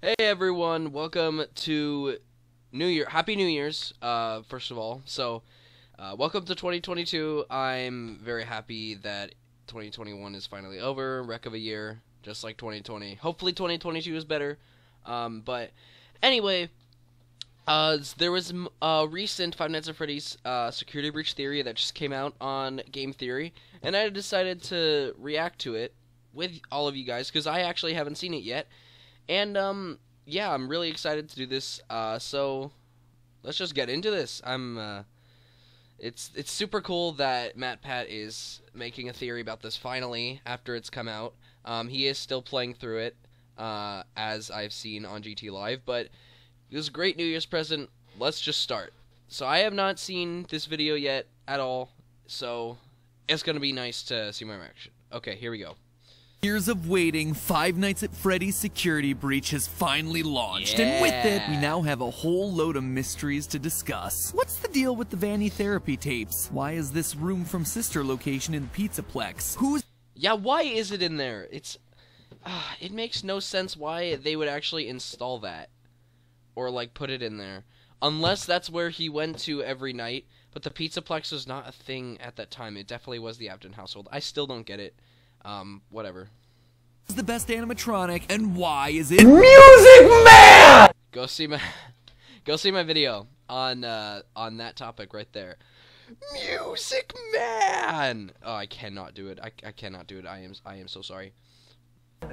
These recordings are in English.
Hey everyone, welcome to New Year. Happy New Year's, first of all. Welcome to 2022. I'm very happy that 2021 is finally over. Wreck of a year, just like 2020. Hopefully 2022 is better. But anyway, there was a recent Five Nights at Freddy's security breach theory that just came out on Game Theory, and I decided to react to it with all of you guys because I actually haven't seen it yet. And, yeah, I'm really excited to do this, so let's just get into this. It's super cool that MatPat is making a theory about this finally, after it's come out. He is still playing through it, as I've seen on GT Live, but it was a great New Year's present. Let's just start. So I have not seen this video yet at all, so it's gonna be nice to see my reaction. Okay, here we go. Years of waiting, Five Nights at Freddy's security breach has finally launched, and with it, we now have a whole load of mysteries to discuss. What's the deal with the Vanny therapy tapes? Why is this room from sister location in the Pizzaplex? Yeah, why is it in there? It makes no sense why they would actually install that, or like put it in there, unless that's where he went to every night. But the Pizzaplex was not a thing at that time. It definitely was the Apton household. I still don't get it. Whatever. Is the best animatronic, and why is it Music Man? Go see my video on that topic right there. Music Man. Oh, I cannot do it. I cannot do it. I am so sorry.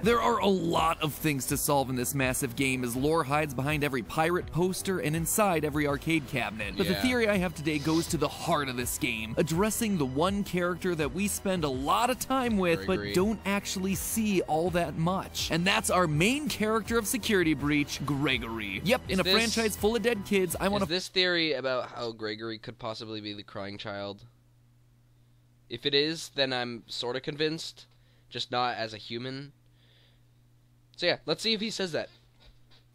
There are a lot of things to solve in this massive game as lore hides behind every pirate poster and inside every arcade cabinet. But the theory I have today goes to the heart of this game, addressing the one character that we spend a lot of time with Gregory, but don't actually see all that much. And that's our main character of Security Breach, Gregory. Yep, in a franchise full of dead kids, I want to— Is this theory about how Gregory could possibly be the crying child? If it is, then I'm sort of convinced, just not as a human. So yeah, let's see if he says that.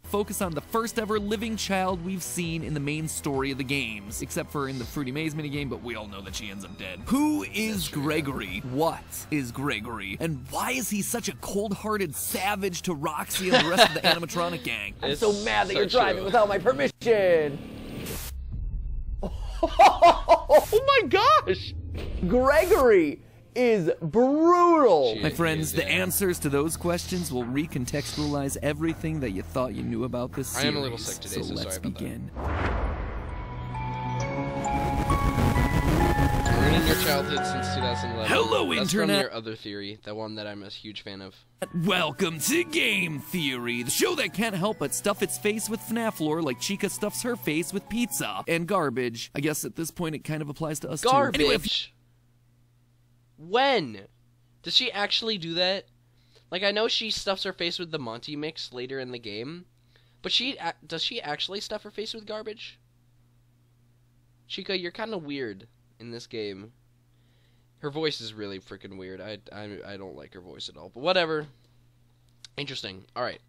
Focus on the first ever living child we've seen in the main story of the games, except for in the Fruity Maze minigame, but we all know that she ends up dead. Who is Gregory? What is Gregory? And why is he such a cold-hearted savage to Roxy and the rest of the animatronic gang? I'm so mad that you're driving without my permission. Oh my gosh! Gregory is brutal. My friends, the answers to those questions will recontextualize everything that you thought you knew about this series. I am a little sick today, so let's sorry about begin. Ruining your childhood since 2011. Hello, That's Internet! from your other theory, the one that I'm a huge fan of. Welcome to Game Theory, the show that can't help but stuff its face with FNAF lore like Chica stuffs her face with pizza and garbage. I guess at this point it kind of applies to us Garbage! too. Anyway, When? Does she actually do that? Like, I know she stuffs her face with the Monty mix later in the game, but does she actually stuff her face with garbage? Chica, you're kind of weird in this game. Her voice is really freaking weird. I don't like her voice at all, but whatever. Interesting. Alright.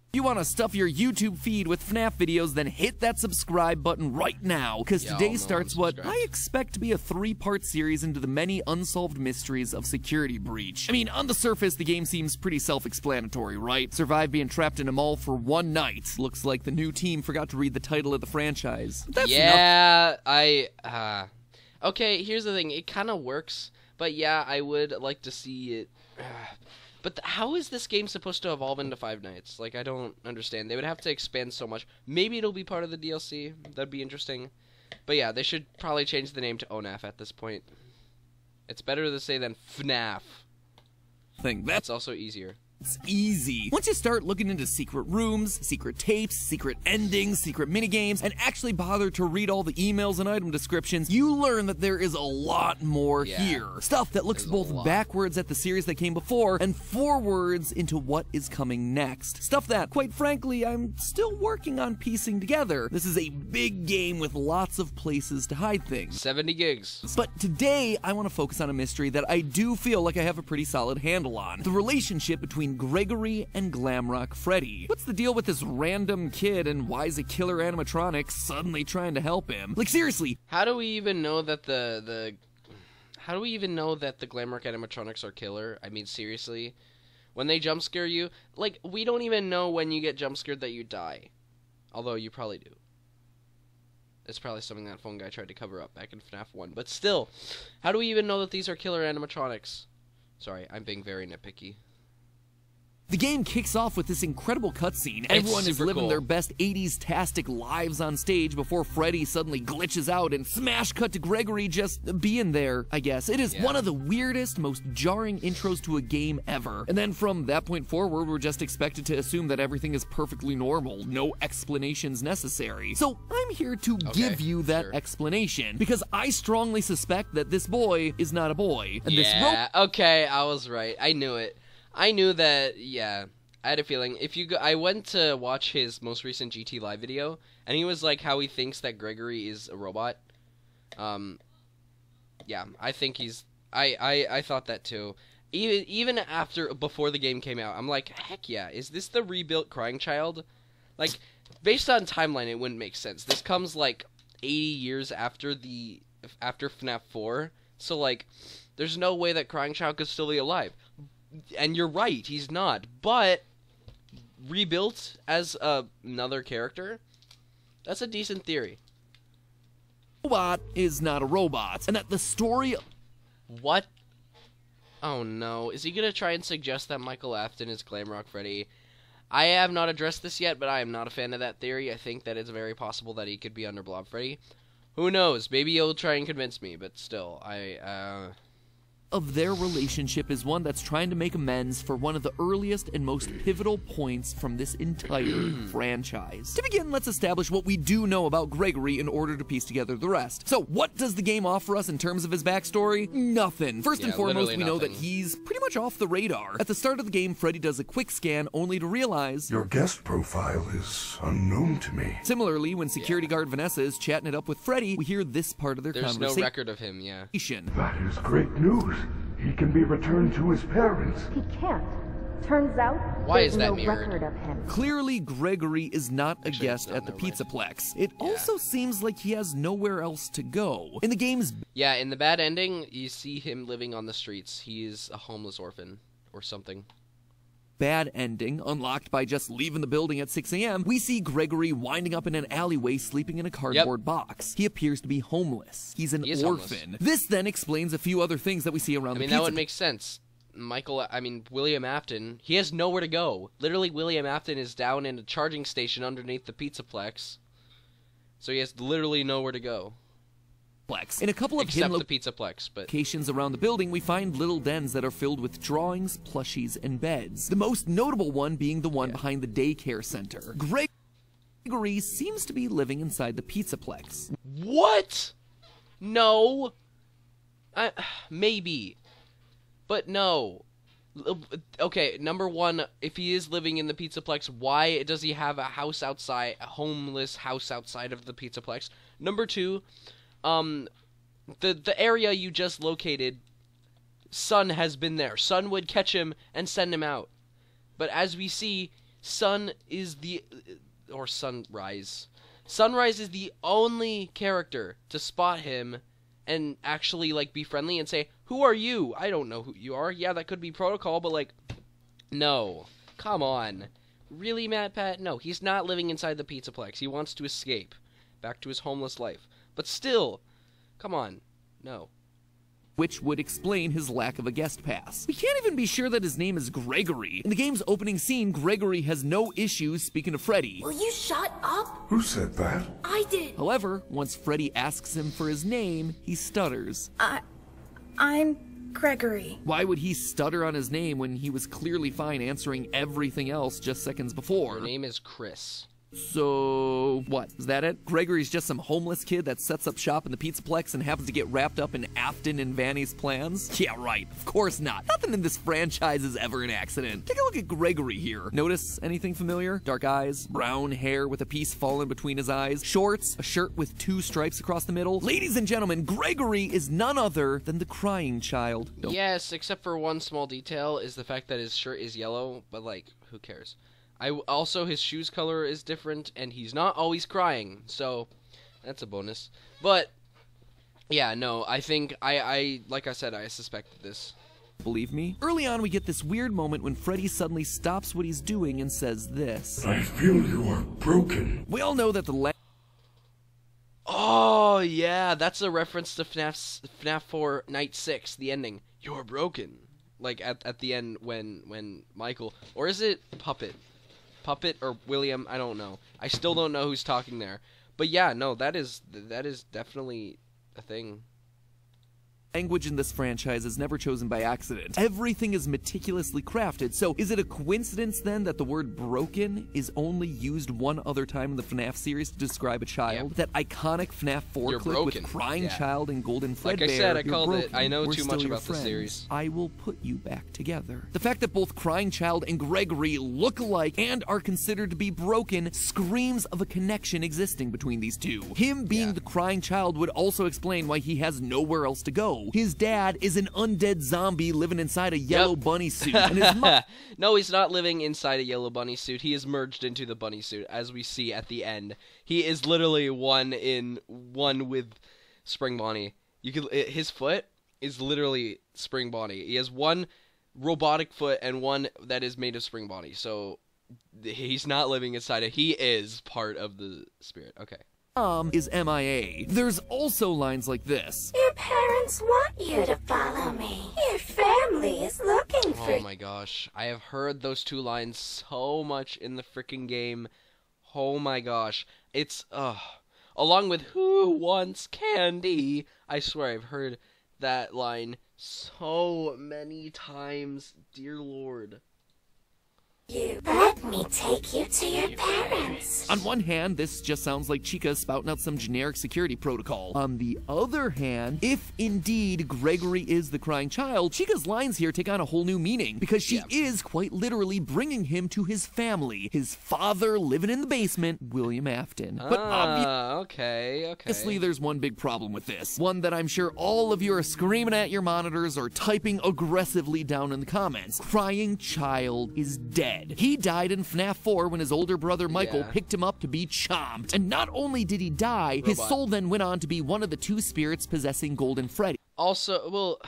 if you want to stuff your YouTube feed with FNAF videos, then hit that subscribe button right now, because today starts what I expect to be a 3-part series into the many unsolved mysteries of Security Breach. I mean, on the surface, the game seems pretty self-explanatory, right? Survive being trapped in a mall for one night. Looks like the new team forgot to read the title of the franchise. That's okay, here's the thing. It kind of works, but yeah, I would like to see it. But how is this game supposed to evolve into Five Nights? Like, I don't understand. They would have to expand so much. Maybe it'll be part of the DLC. That'd be interesting. But yeah, they should probably change the name to FNAF at this point. It's better to say than FNAF. That's also easier. It's easy. Once you start looking into secret rooms, secret tapes, secret endings, secret minigames, and actually bother to read all the emails and item descriptions, you learn that there is a lot more here. Stuff that looks both backwards at the series that came before and forwards into what is coming next. Stuff that, quite frankly, I'm still working on piecing together. This is a big game with lots of places to hide things. 70 gigs. But today, I want to focus on a mystery that I do feel like I have a pretty solid handle on. The relationship between Gregory and Glamrock Freddy. What's the deal with this random kid, and why is a killer animatronic suddenly trying to help him? Like, seriously. How do we even know that how do we even know that the Glamrock animatronics are killer? I mean, seriously. When they jump scare you, like, we don't even know when you get jump scared that you die. Although you probably do. It's probably something that phone guy tried to cover up back in FNAF 1. But still, how do we even know that these are killer animatronics? Sorry, I'm being very nitpicky. The game kicks off with this incredible cutscene. Everyone is living their best 80s-tastic lives on stage before Freddy suddenly glitches out and smash cut to Gregory just being there, I guess. It is one of the weirdest, most jarring intros to a game ever. And then from that point forward, we're just expected to assume that everything is perfectly normal, no explanations necessary. So I'm here to give you that explanation, because I strongly suspect that this boy is not a boy. And okay, I was right. I knew it. I knew that, I had a feeling. I went to watch his most recent GT Live video, and he was like how he thinks that Gregory is a robot. Yeah, I think he's, I thought that too. Even before the game came out, I'm like, heck yeah, is this the rebuilt crying child? Like, based on timeline, it wouldn't make sense. This comes like 80 years after FNAF 4, so like, there's no way that crying child could still be alive. And you're right, he's not. But rebuilt as another character, that's a decent theory. Robot is not a robot, and that the story... What? Oh no, is he gonna try and suggest that Michael Afton is Glamrock Freddy? I have not addressed this yet, but I am not a fan of that theory. I think that it's very possible that he could be under Blob Freddy. Who knows, maybe he'll try and convince me, but still, of their relationship is one that's trying to make amends for one of the earliest and most pivotal points from this entire franchise. To begin, let's establish what we do know about Gregory in order to piece together the rest. So, what does the game offer us in terms of his backstory? Nothing. First and foremost, we know that he's pretty much off the radar. At the start of the game, Freddy does a quick scan only to realize your guest profile is unknown to me. Similarly, when security guard Vanessa is chatting it up with Freddy, we hear this part of their conversation. There's no record of him, That is great news. He can be returned to his parents. He can't. Turns out, there's no record of him. Clearly, Gregory is not a guest at the Pizzaplex. It also seems like he has nowhere else to go. In the game's... Yeah, in the bad ending, you see him living on the streets. He is a homeless orphan or something. Bad ending, unlocked by just leaving the building at 6 a.m., we see Gregory winding up in an alleyway sleeping in a cardboard box. He appears to be homeless. He's an orphan. Homeless. This then explains a few other things that we see around the pizza. That would make sense. William Afton, he has nowhere to go. Literally, William Afton is down in a charging station underneath the Pizzaplex. So he has literally nowhere to go. In a couple of hidden the Pizzaplex, locations around the building, we find little dens that are filled with drawings, plushies, and beds. The most notable one being the one behind the daycare center. Gregory seems to be living inside the Pizzaplex. What? No. Maybe. But no. Okay, number one, if he is living in the Pizzaplex, why does he have a house outside, a homeless house outside of the Pizzaplex? Number two, the area you just located, Sun has been there. Sun would catch him and send him out. But as we see, Sunrise is the only character to spot him and actually, like, be friendly and say, who are you? I don't know who you are. Yeah, that could be protocol, but, like, no. Come on. Really, MatPat? No, he's not living inside the Pizzaplex. He wants to escape back to his homeless life. But still, come on, no. Which would explain his lack of a guest pass. We can't even be sure that his name is Gregory. In the game's opening scene, Gregory has no issues speaking to Freddy. Will you shut up? Who said that? I did. However, once Freddy asks him for his name, he stutters. I'm Gregory. Why would he stutter on his name when he was clearly fine answering everything else just seconds before? Your name is Chris. So, what? Is that it? Gregory's just some homeless kid that sets up shop in the Pizzaplex and happens to get wrapped up in Afton and Vanny's plans? Yeah, right. Of course not. Nothing in this franchise is ever an accident. Take a look at Gregory here. Notice anything familiar? Dark eyes, brown hair with a piece fallen between his eyes, shorts, a shirt with 2 stripes across the middle. Ladies and gentlemen, Gregory is none other than the crying child. Yes, except for one small detail is the fact that his shirt is yellow, but, like, who cares? Also, his shoes color is different, and he's not always crying, so that's a bonus. But, yeah, no, I think, like I said, I suspected this. Believe me? Early on, we get this weird moment when Freddy suddenly stops what he's doing and says this. I feel you are broken. We all know that the Oh, yeah, that's a reference to FNAF 4 Night 6, the ending. You're broken. Like, at the end when Michael... Or is it Puppet? Puppet or William? I don't know. I still don't know who's talking there. But yeah, no, that is definitely a thing. language in this franchise is never chosen by accident. Everything is meticulously crafted, so is it a coincidence then that the word broken is only used one other time in the FNAF series to describe a child? That iconic FNAF 4 You're clip broken. with crying child and golden Fredbear. Like I said, I called broken. it. I know We're too still much your about the friends. series. I will put you back together. The fact that both crying child and Gregory look alike and are considered to be broken screams of a connection existing between these two. Him being the crying child would also explain why he has nowhere else to go. His dad is an undead zombie living inside a yellow bunny suit. And his no, he's not living inside a yellow bunny suit. He is merged into the bunny suit, as we see at the end. He is literally one with Spring Bonnie. His foot is literally Spring Bonnie. He has one robotic foot and one that is made of Spring Bonnie. So he's not living inside it. He is part of the spirit. Okay. mom is MIA. There's also lines like this. Your parents want you to follow me. Your family is looking for you. Oh my gosh. I have heard those two lines so much in the freaking game. Oh my gosh. It's, along with who wants candy. I swear I've heard that line so many times. Dear Lord. Let me take you to your parents. On one hand, this just sounds like Chica spouting out some generic security protocol. On the other hand, if indeed Gregory is the crying child, Chica's lines here take on a whole new meaning, because she is quite literally bringing him to his family. His father living in the basement, William Afton. But obviously there's one big problem with this. One that I'm sure all of you are screaming at your monitors or typing aggressively down in the comments. Crying child is dead. He died in FNAF 4 when his older brother Michael picked him up to be chomped. And not only did he die, his soul then went on to be one of the two spirits possessing Golden Freddy. Also, well,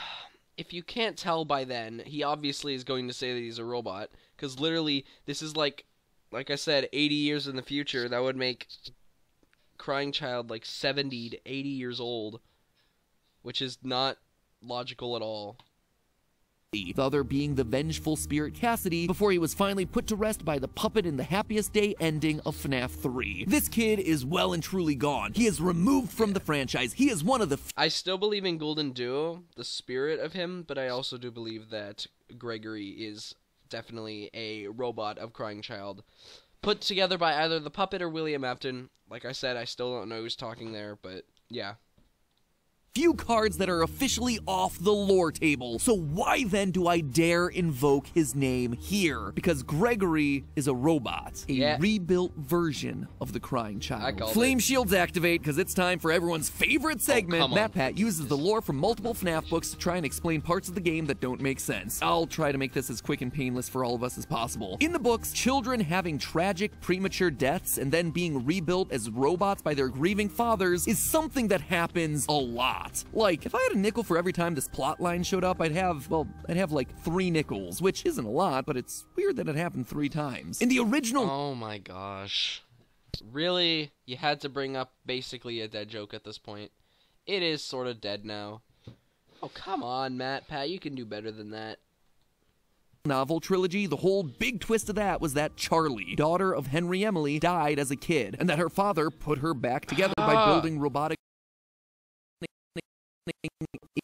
if you can't tell by then, he obviously is going to say that he's a robot. Because literally, this is like I said, 80 years in the future. That would make Crying Child like 70 to 80 years old. Which is not logical at all. The other being the vengeful spirit Cassidy, before he was finally put to rest by the puppet in the happiest day ending of FNAF 3. This kid is well and truly gone. He is removed from the franchise. He is one of the... I still believe in Golden Duo, the spirit of him, but I also do believe that Gregory is definitely a robot of Crying Child, put together by either the puppet or William Afton. Like I said, I still don't know who's talking there, but yeah. Few cards that are officially off the lore table. So why then do I dare invoke his name here? Because Gregory is a robot. A rebuilt version of the Crying Child. Flame shields activate because it's time for everyone's favorite segment. MatPat uses the lore from multiple FNAF books to try and explain parts of the game that don't make sense. I'll try to make this as quick and painless for all of us as possible. In the books, children having tragic premature deaths and then being rebuilt as robots by their grieving fathers is something that happens a lot. Like, if I had a nickel for every time this plot line showed up, I'd have like 3 nickels, which isn't a lot, but it's weird that it happened 3 times. In the original... Oh my gosh. Really? You had to bring up basically a dead joke at this point. It is sort of dead now. Oh, come on, Pat, you can do better than that. Novel trilogy, the whole big twist of that was that Charlie, daughter of Henry Emily, died as a kid, and that her father put her back together by building robotic...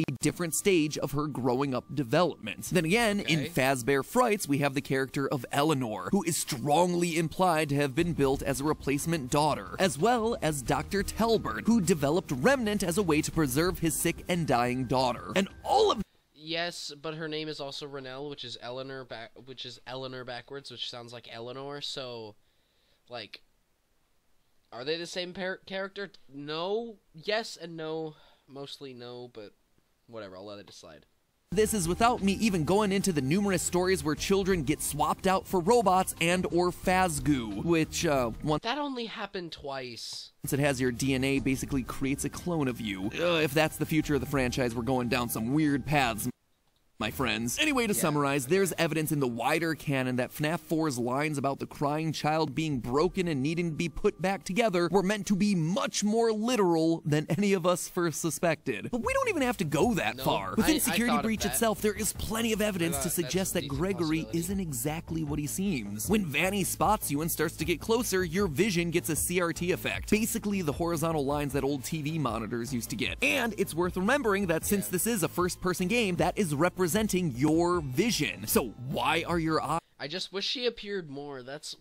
a different stage of her growing up development. Then again, in Fazbear Frights, we have the character of Eleanor, who is strongly implied to have been built as a replacement daughter, as well as Dr. Telbert, who developed Remnant as a way to preserve his sick and dying daughter. And all of... Yes, but her name is also Renelle, which is Eleanor backwards, which sounds like Eleanor, so, like, are they the same character? No, yes and no. Mostly no, but whatever, I'll let it decide. This is without me even going into the numerous stories where children get swapped out for robots and or Fazgoo, which, that only happened twice. Once it has your DNA, basically creates a clone of you. If that's the future of the franchise, we're going down some weird paths. my friends. Anyway, to summarize, there's evidence in the wider canon that FNAF 4's lines about the crying child being broken and needing to be put back together were meant to be much more literal than any of us first suspected. But we don't even have to go that far. Within Security Breach itself, there is plenty of evidence to suggest that Gregory isn't exactly what he seems. When Vanny spots you and starts to get closer, your vision gets a CRT effect. Basically, the horizontal lines that old TV monitors used to get. And it's worth remembering that since this is a first-person game, that is representing your vision. So why are your eyes... I just wish she appeared more. That's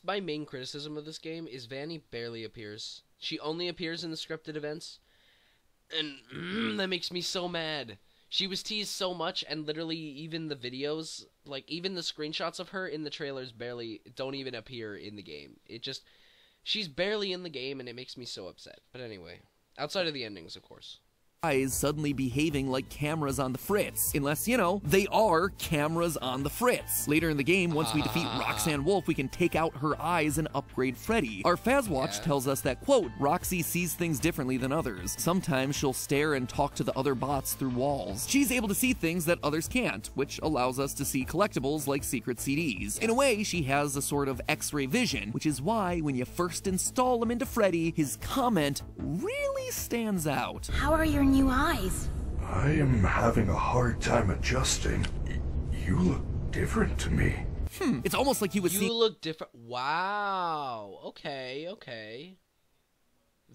my main criticism of this game, is Vanny barely appears. She only appears in the scripted events, and that makes me so mad. She was teased so much, and literally even the videos, like even the screenshots of her in the trailers don't even appear in the game. She's barely in the game, and it makes me so upset. But anyway, outside of the endings, of course. Eyes suddenly behaving like cameras on the fritz. Unless, you know, they are cameras on the fritz. Later in the game, once we defeat Roxanne Wolf, we can take out her eyes and upgrade Freddy. Our Fazwatch tells us that, quote, Roxy sees things differently than others. Sometimes she'll stare and talk to the other bots through walls. She's able to see things that others can't, which allows us to see collectibles like secret CDs. In a way, she has a sort of X-ray vision, which is why when you first install him into Freddy, his comment really stands out. How are your new eyes? I am having a hard time adjusting. You look different to me. It's almost like he was You look different. Wow. Okay.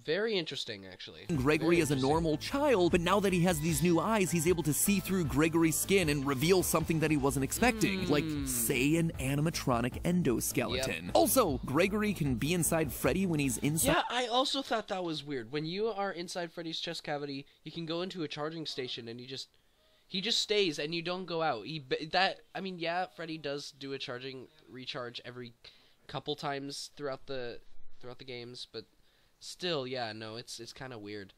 Very interesting, actually. Gregory as a normal child, but now that he has these new eyes, he's able to see through Gregory's skin and reveal something that he wasn't expecting, like, say, an animatronic endoskeleton. Also, Gregory can be inside Freddy when he's inside. Yeah, I also thought that was weird. When you are inside Freddy's chest cavity, you can go into a charging station, and he just stays, and you don't go out. I mean, yeah, Freddy does do a recharge every couple times throughout the games, but still, yeah, no, it's kind of weird.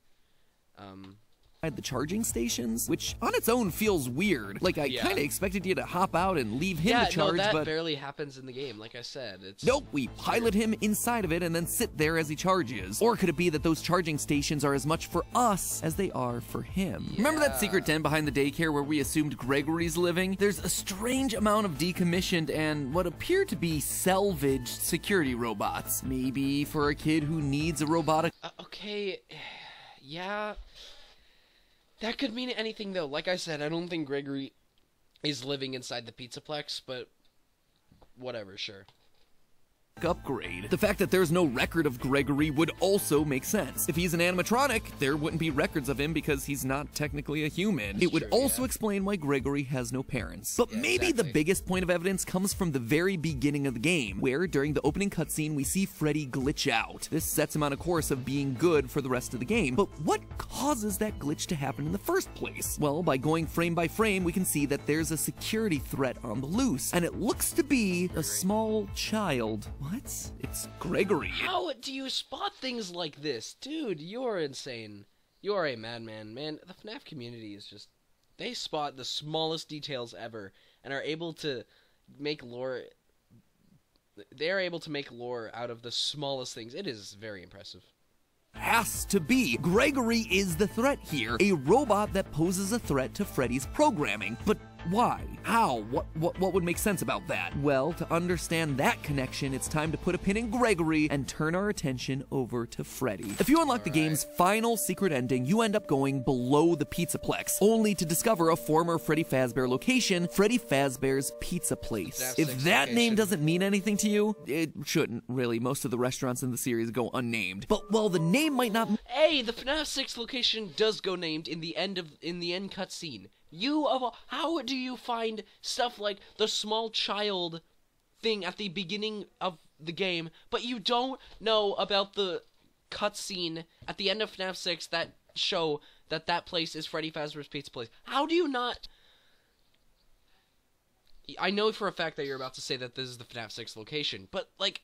At the charging stations, which on its own feels weird. Like, I kind of expected you to hop out and leave him to charge, that but barely happens in the game, like I said. Nope, we pilot him inside of it and then sit there as he charges. Or could it be that those charging stations are as much for us as they are for him? Remember that secret den behind the daycare where we assumed Gregory's living? There's a strange amount of decommissioned and what appear to be salvaged security robots. Maybe for a kid who needs a robotic... Okay, yeah... That could mean anything, though. Like I said, I don't think Gregory is living inside the Pizzaplex, but whatever, sure. Upgrade. The fact that there's no record of Gregory would also make sense. If he's an animatronic, there wouldn't be records of him because he's not technically a human. It would also explain why Gregory has no parents. But maybe the biggest point of evidence comes from the very beginning of the game, where during the opening cutscene we see Freddy glitch out. This sets him on a course of being good for the rest of the game. But what causes that glitch to happen in the first place? Well, by going frame by frame, we can see that there's a security threat on the loose, and it looks to be a small child. What? It's Gregory. How do you spot things like this? Dude, you're insane. You're a madman, man. The FNAF community is just... They spot the smallest details ever and are able to make lore... They are able to make lore out of the smallest things. It is very impressive. Has to be. Gregory is the threat here, a robot that poses a threat to Freddy's programming. But why? How? What would make sense about that? Well, to understand that connection, it's time to put a pin in Gregory and turn our attention over to Freddy. If you unlock the game's final secret ending, you end up going below the Pizzaplex, only to discover a former Freddy Fazbear location, Freddy Fazbear's Pizza Place. If that name doesn't mean anything to you, it shouldn't, really. Most of the restaurants in the series go unnamed. But while the name might not... Hey, the FNAF 6 location does go named in the end cutscene. How do you find stuff like the small child thing at the beginning of the game, but you don't know about the cutscene at the end of FNAF 6 that show that place is Freddy Fazbear's Pizza Place? How do you not... I know for a fact that you're about to say that this is the FNAF 6 location, but, like,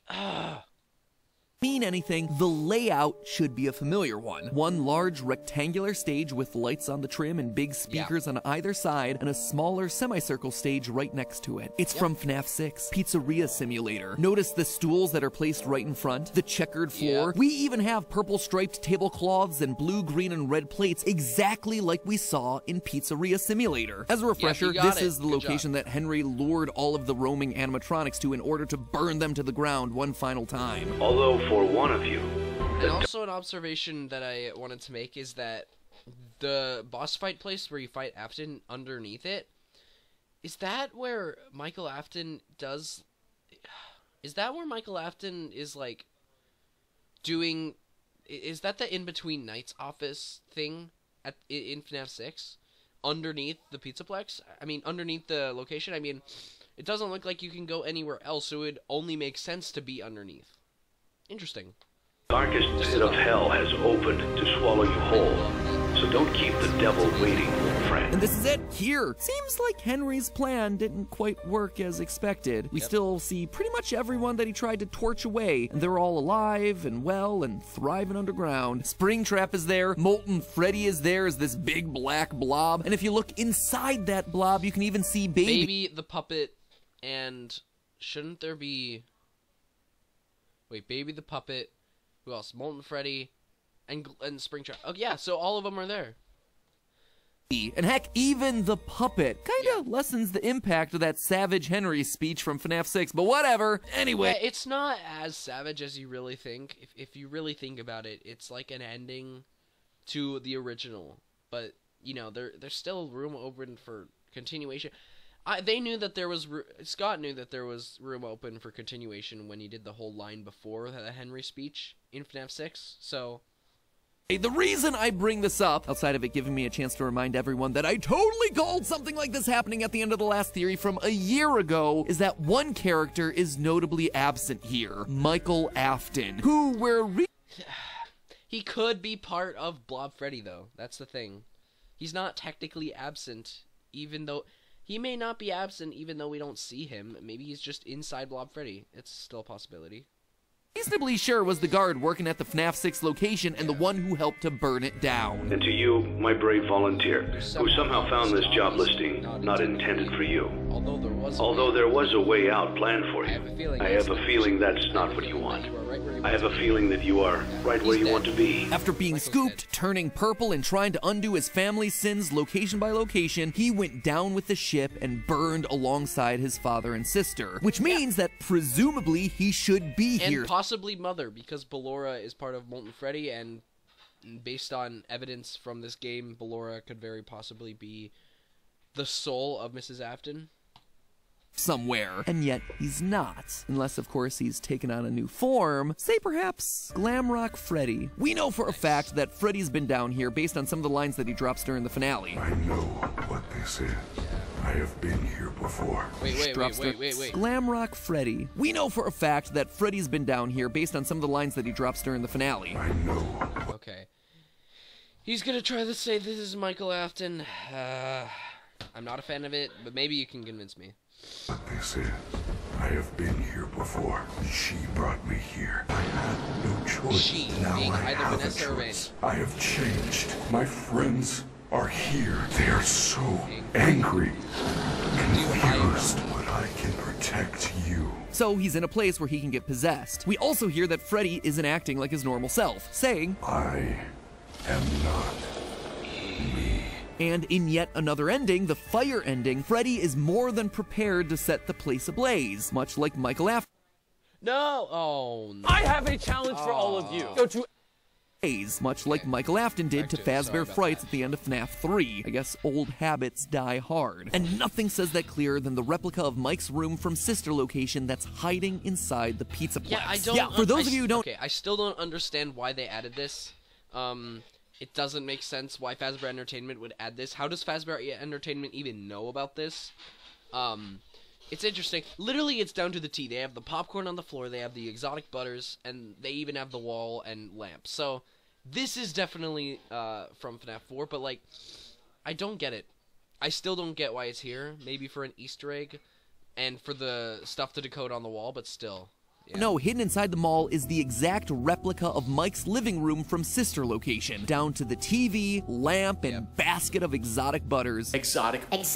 mean anything, the layout should be a familiar one. One large rectangular stage with lights on the trim and big speakers on either side, and a smaller semicircle stage right next to it. It's from FNAF 6, Pizzeria Simulator. Notice the stools that are placed right in front, the checkered floor. We even have purple striped tablecloths and blue, green, and red plates exactly like we saw in Pizzeria Simulator. As a refresher, this is the location that Henry lured all of the roaming animatronics to in order to burn them to the ground one final time. Although for one of you... And also an observation that I wanted to make is that the boss fight place where you fight Afton underneath it, is that where Michael Afton does... Is that where Michael Afton is, like, doing... Is that the in-between nights office thing in FNAF 6? Underneath the Pizzaplex? I mean, underneath the location? I mean, it doesn't look like you can go anywhere else, so it would only make sense to be underneath. Interesting. Darkest pit of hell has opened to swallow you whole. So don't keep the devil waiting, friend. And this is it, here. Seems like Henry's plan didn't quite work as expected. We still see pretty much everyone that he tried to torch away, and they're all alive and well and thriving underground. Springtrap is there, Molten Freddy is there as this big black blob, and if you look inside that blob, you can even see Baby the puppet, and shouldn't there be... Wait, Baby the puppet, who else? Molten Freddy, and Springtrap. Oh yeah, so all of them are there. And heck, even the puppet kinda lessens the impact of that Savage Henry speech from FNAF 6, but whatever. Anyway. Yeah, it's not as savage as you really think. If you really think about it, it's like an ending to the original. But, you know, there's still room open for continuation. They knew that there was... Scott knew that there was room open for continuation when he did the whole line before the Henry speech in FNAF 6, so... The reason I bring this up, outside of it giving me a chance to remind everyone that I totally called something like this happening at the end of the last theory from a year ago, is that one character is notably absent here, Michael Afton, who He could be part of Blob Freddy, though. That's the thing. He's not technically absent, even though... He may not be absent even though we don't see him. Maybe he's just inside Blob Freddy. It's still a possibility. reasonably sure was the guard working at the FNAF 6 location and the one who helped to burn it down. And to you, my brave volunteer, who somehow found this job listing not intended for you. Although there was a way out planned for you, I have a feeling that's not what you want. I have a feeling that you are right where you want to be. After being scooped, turning purple, and trying to undo his family's sins location by location, he went down with the ship and burned alongside his father and sister. Which means that presumably he should be here. And possibly Mother, because Ballora is part of Molten Freddy, and based on evidence from this game, Ballora could very possibly be the soul of Mrs. Afton. Somewhere. And yet, he's not. Unless, of course, he's taken on a new form. Say, perhaps, Glamrock Freddy. We know for a fact that Freddy's been down here based on some of the lines that he drops during the finale. I know what this is. I have been here before. Wait. Glamrock Freddy. We know for a fact that Freddy's been down here based on some of the lines that he drops during the finale. I know. Okay. He's gonna try to say this is Michael Afton. I'm not a fan of it, but maybe you can convince me. What this is. I have been here before. She brought me here. I had no choice. She, now being I either have Vanessa a or choice. I have changed. My friends are here. They are so angry, confused, but I can protect you. So he's in a place where he can get possessed. We also hear that Freddy isn't acting like his normal self, saying, I am not me. And in yet another ending, the fire ending, Freddy is more than prepared to set the place ablaze, much like Michael Afton. No! Oh, no. I have a challenge for all of you. Go to Much like Michael Afton did to Sorry Fazbear about Frights that. at the end of FNAF 3. I guess old habits die hard. And nothing says that clearer than the replica of Mike's room from Sister Location that's hiding inside the pizza place. Yeah, I don't... for those of you who don't... Okay, I still don't understand why they added this. It doesn't make sense why Fazbear Entertainment would add this. How does Fazbear Entertainment even know about this? It's interesting. Literally, it's down to the T. They have the popcorn on the floor, they have the exotic butters, and they even have the wall and lamps. So, this is definitely from FNAF 4, but, like, I don't get it. I still don't get why it's here. Maybe for an Easter egg and for the stuff to decode on the wall, but still. Yeah. No, hidden inside the mall is the exact replica of Mike's living room from sister location, down to the TV, lamp, and basket of exotic butters. Exotic butters.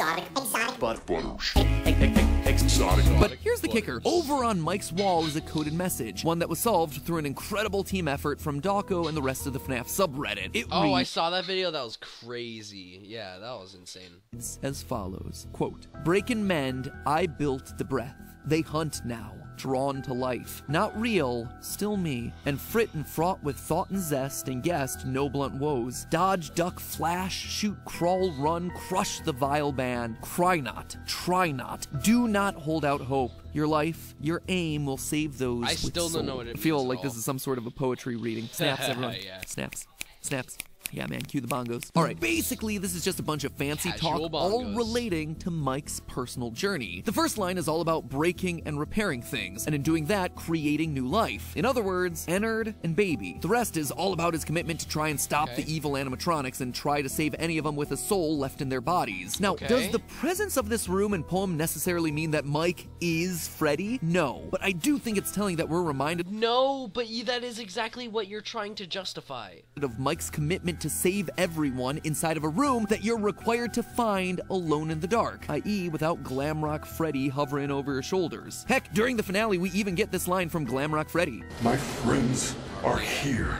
But here's the kicker. Over on Mike's wall is a coded message, one that was solved through an incredible team effort from Dawko and the rest of the FNAF subreddit. It I reads saw that video. That was crazy. Yeah, that was insane. as follows, quote, "Break and mend, I built the breath. They hunt now, drawn to life. Not real, still me. And frit and fraught with thought and zest, and guessed no blunt woes. Dodge, duck, flash, shoot, crawl, run, crush the vile band. Cry not, try not, do not hold out hope. Your life, your aim will save those I with still don't know soul." what it I feel means at like this all. is some sort of a poetry reading. Snaps, everyone. Yeah. Snaps. Snaps. Yeah, man, cue the bongos. All right, basically, this is just a bunch of fancy Casual talk, all bongos. relating to Mike's personal journey. The first line is all about breaking and repairing things, and in doing that, creating new life. In other words, Ennard and Baby. The rest is all about his commitment to try and stop the evil animatronics and try to save any of them with a soul left in their bodies. Now, does the presence of this room and poem necessarily mean that Mike is Freddy? No, but I do think it's telling that we're reminded No, but that is exactly what you're trying to justify. of Mike's commitment to save everyone inside of a room that you're required to find alone in the dark, i.e. without Glamrock Freddy hovering over your shoulders. Heck, during the finale, we even get this line from Glamrock Freddy. My friends are here.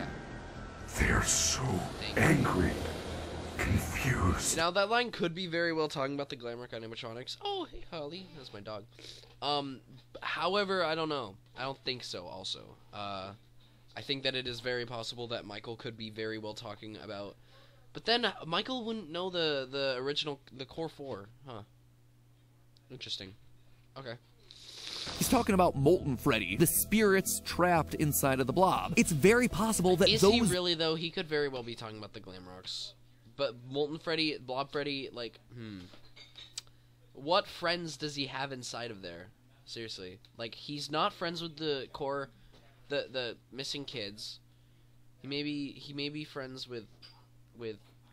They are so angry, confused. Now, that line could be very well talking about the Glamrock animatronics. Oh, hey, Holly. That's my dog. However, I don't know. I don't think so, also. I think that it is very possible that Michael could be very well talking about... But then, Michael wouldn't know the original, the core 4. Huh. Interesting. Okay. He's talking about Molten Freddy, the spirits trapped inside of the blob. It's very possible that Is those... he really, though? He could very well be talking about the Glamrocks. But Molten Freddy, Blob Freddy, like, What friends does he have inside of there? Seriously. Like, he's not friends with the core, the missing kids. He may be friends with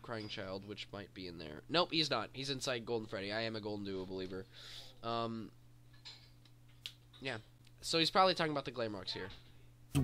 Crying Child, which might be in there. Nope, he's not. He's inside Golden Freddy. I am a Golden Duo believer. Yeah. So he's probably talking about the Glamrocks here.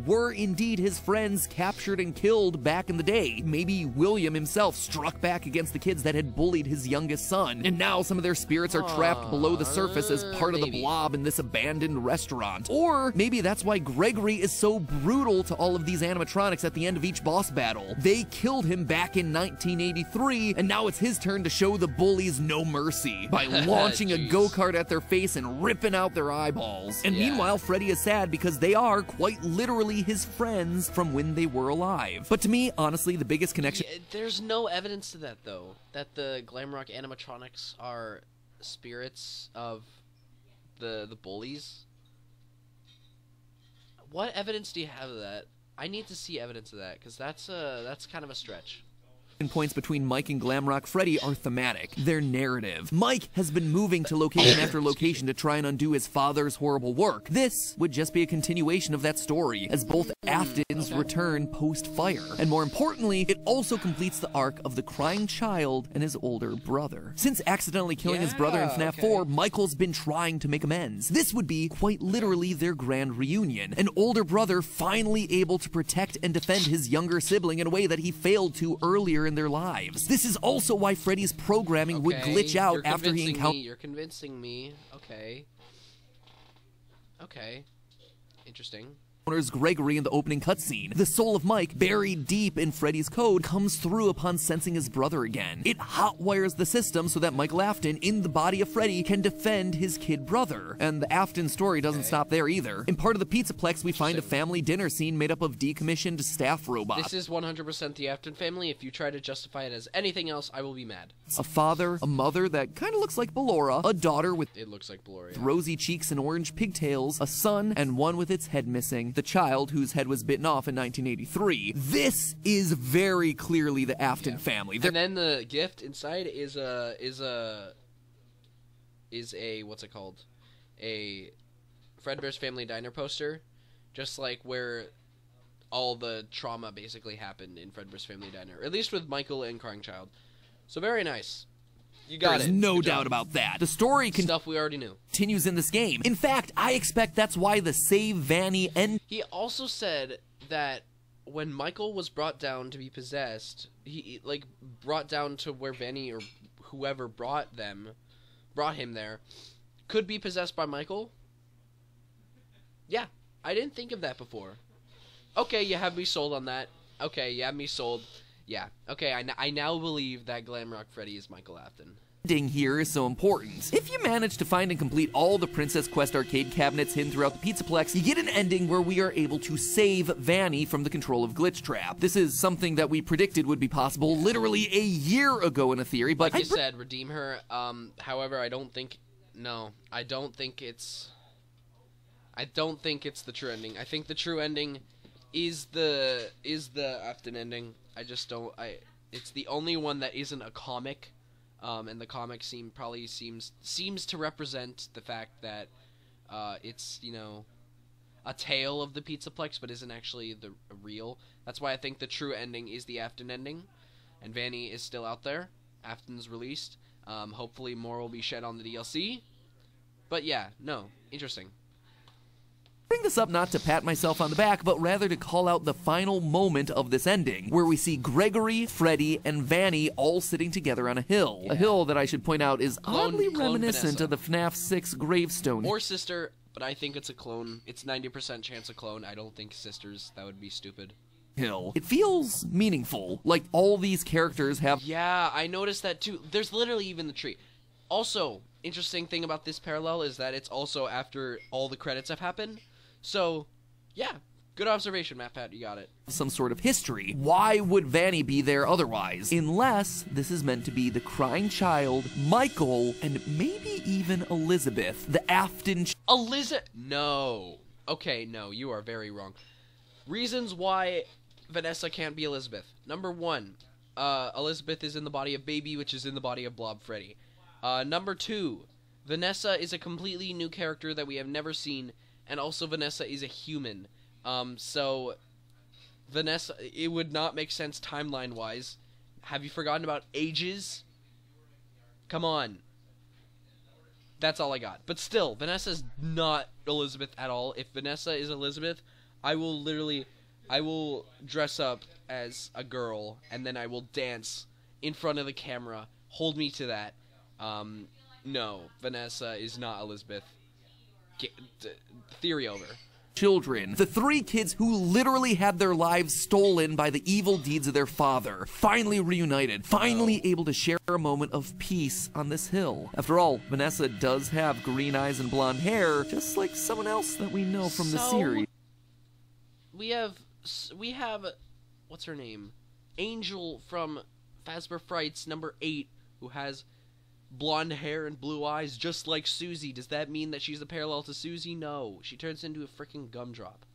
were indeed his friends captured and killed back in the day. Maybe William himself struck back against the kids that had bullied his youngest son, and now some of their spirits are trapped below the surface as part of the blob in this abandoned restaurant. Or maybe that's why Gregory is so brutal to all of these animatronics at the end of each boss battle. They killed him back in 1983, and now it's his turn to show the bullies no mercy by launching a go-kart at their face and ripping out their eyeballs. And meanwhile, Freddy is sad because they are quite literally his friends from when they were alive. But to me, honestly, the biggest connection... Yeah, there's no evidence to that, though. That the Glamrock animatronics are spirits of the bullies. What evidence do you have of that? I need to see evidence of that, because that's kind of a stretch. Points between Mike and Glamrock Freddy are thematic. They're narrative. Mike has been moving to location after location to try and undo his father's horrible work. This would just be a continuation of that story, as both Aftons return post-fire. And more importantly, it also completes the arc of the crying child and his older brother. Since accidentally killing his brother in FNAF 4, Michael's been trying to make amends. This would be quite literally their grand reunion. An older brother finally able to protect and defend his younger sibling in a way that he failed to earlier in their lives. This is also why Freddy's programming would glitch out after he encountered... You're convincing me. Okay. Okay. Interesting. Gregory in the opening cutscene. The soul of Mike, buried deep in Freddy's code, comes through upon sensing his brother again. It hotwires the system so that Michael Afton, in the body of Freddy, can defend his kid brother. And the Afton story doesn't stop there either. In part of the Pizzaplex, we find a family dinner scene made up of decommissioned staff robots. This is 100% the Afton family. If you try to justify it as anything else, I will be mad. A father, a mother that kind of looks like Ballora, a daughter with It looks like Ballora. rosy cheeks and orange pigtails, a son, and one with its head missing, the child whose head was bitten off in 1983. This is very clearly the Afton family. And then the gift inside is a what's it called? A Fredbear's Family Diner poster, just like where all the trauma basically happened in Fredbear's Family Diner, at least with Michael and Crying Child. So very nice. You got There's it. no doubt about that. The story Stuff we already knew. continues in this game. In fact, I expect that's why the Save Vanny end. He also said that when Michael was brought down to be possessed, he like brought down to where Vanny or whoever brought him there, could be possessed by Michael. Yeah, I didn't think of that before. Okay, you have me sold on that. Okay, you have me sold. Yeah, okay, I now believe that Glamrock Freddy is Michael Afton. Ending here is so important. If you manage to find and complete all the Princess Quest arcade cabinets hidden throughout the Pizzaplex, you get an ending where we are able to save Vanny from the control of Glitch Trap. This is something that we predicted would be possible literally a year ago in a theory, but like you said, redeem her. However, I don't think it's the true ending. I think the true ending is the Afton ending. It's the only one that isn't a comic. And the comic seems to represent the fact that it's, you know, a tale of the Pizzaplex, but isn't actually the real. That's why I think the true ending is the Afton ending, and Vanny is still out there. Afton's released. Hopefully more will be shed on the DLC. But yeah, no, interesting. Bring this up not to pat myself on the back, but rather to call out the final moment of this ending, where we see Gregory, Freddy, and Vanny all sitting together on a hill. Yeah. A hill that I should point out is oddly reminiscent of the FNAF 6 gravestone. Or sister, but I think it's a clone. It's 90% chance a clone. I don't think sisters. That would be stupid. Hill. It feels meaningful, like all these characters have. Yeah, I noticed that too. There's literally even the tree. Also, interesting thing about this parallel is that it's also after all the credits have happened. So, yeah, good observation, MatPat, you got it. Some sort of history. Why would Vanny be there otherwise? Unless this is meant to be the crying child, Michael, and maybe even Elizabeth, the Afton. No. Okay, no, you are very wrong. Reasons why Vanessa can't be Elizabeth. Number one, Elizabeth is in the body of Baby, which is in the body of Blob Freddy. Number two, Vanessa is a completely new character that we have never seen. And also Vanessa is a human. So Vanessa, it would not make sense timeline-wise. Have you forgotten about ages? Come on. That's all I got. But still, Vanessa's not Elizabeth at all. If Vanessa is Elizabeth, I will dress up as a girl, and then I will dance in front of the camera. Hold me to that. No, Vanessa is not Elizabeth. Theory over. Children, the three kids who literally had their lives stolen by the evil deeds of their father, finally reunited, finally able to share a moment of peace on this hill. After all, Vanessa does have green eyes and blonde hair, just like someone else that we know from the series. We have, what's her name? Angel from Fazbear Frights #8, who has blonde hair and blue eyes, just like Susie. Does that mean that she's a parallel to Susie? No. She turns into a freaking gumdrop.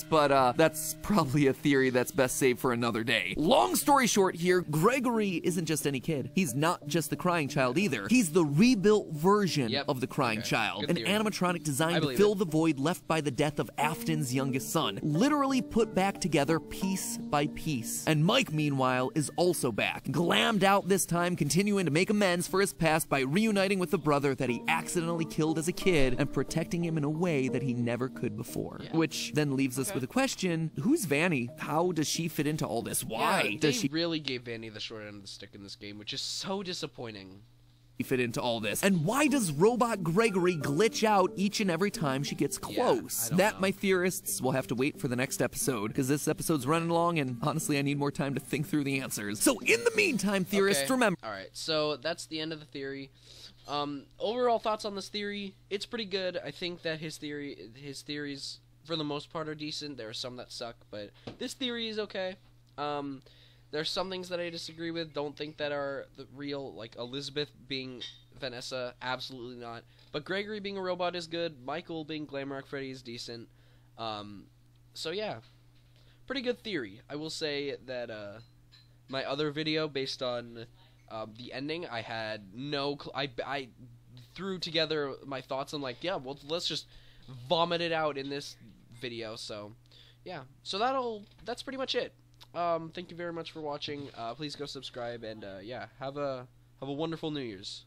But that's probably a theory that's best saved for another day. Long story short here, Gregory isn't just any kid. He's not just the crying child either. He's the rebuilt version of the crying child. An animatronic designed to fill the void left by the death of Afton's youngest son. Literally put back together piece by piece. And Mike, meanwhile, is also back. Glammed out this time, continuing to make amends for his past by reuniting with the brother that he accidentally killed as a kid and protecting him in a way that he never could before. Which then leaves us with a question: who's Vanny? How does she fit into all this? Why does she really gave Vanny the short end of the stick in this game, which is so disappointing. Fit into all this? And why does Robot Gregory glitch out each and every time she gets close? That, my theorists, will have to wait for the next episode, because this episode's running long, and honestly, I need more time to think through the answers. So in the meantime, theorists, remember. Alright, so that's the end of the theory. Overall thoughts on this theory, it's pretty good. I think that his theories, for the most part, are decent. There are some that suck, but this theory is okay. There's some things that I disagree with. Don't think that are the real, like Elizabeth being Vanessa, absolutely not. But Gregory being a robot is good. Michael being Glamrock Freddy is decent. So yeah, pretty good theory. I will say that my other video based on the ending, I had no. I threw together my thoughts. I'm like, yeah, well, let's just vomit it out in this video. So yeah, so that's pretty much it. Thank you very much for watching. Please go subscribe, and yeah, have a Have a wonderful New Year's.